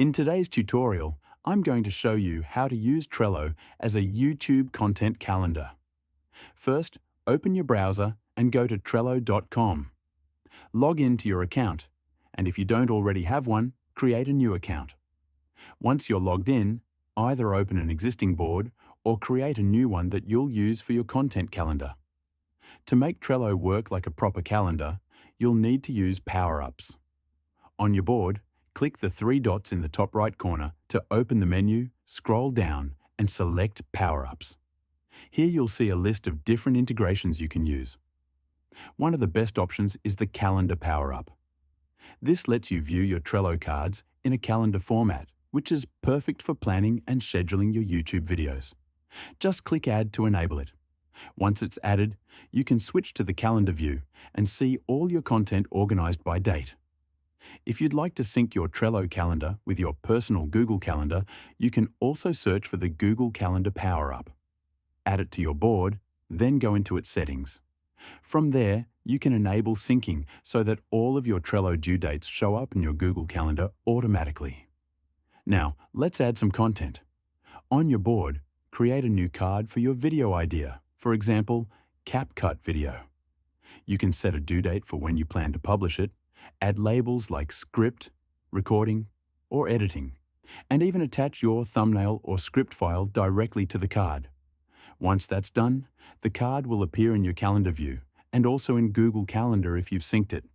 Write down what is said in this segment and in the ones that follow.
In today's tutorial, I'm going to show you how to use Trello as a YouTube content calendar. First, open your browser and go to Trello.com. Log into your account, and if you don't already have one, create a new account. Once you're logged in, either open an existing board or create a new one that you'll use for your content calendar. To make Trello work like a proper calendar, you'll need to use power-ups. On your board, click the three dots in the top right corner to open the menu, scroll down, and select Power-Ups. Here you'll see a list of different integrations you can use. One of the best options is the Calendar Power-Up. This lets you view your Trello cards in a calendar format, which is perfect for planning and scheduling your YouTube videos. Just click Add to enable it. Once it's added, you can switch to the calendar view and see all your content organized by date. If you'd like to sync your Trello calendar with your personal Google Calendar, you can also search for the Google Calendar Power-Up. Add it to your board, then go into its settings. From there, you can enable syncing so that all of your Trello due dates show up in your Google Calendar automatically. Now, let's add some content. On your board, create a new card for your video idea, for example, CapCut video. You can set a due date for when you plan to publish it, add labels like script, recording, or editing, and even attach your thumbnail or script file directly to the card. Once that's done, the card will appear in your calendar view and also in Google Calendar if you've synced it.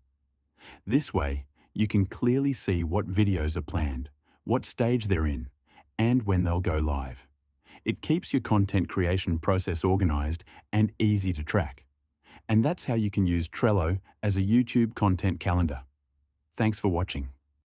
This way, you can clearly see what videos are planned, what stage they're in, and when they'll go live. It keeps your content creation process organized and easy to track. And that's how you can use Trello as a YouTube content calendar. Thanks for watching.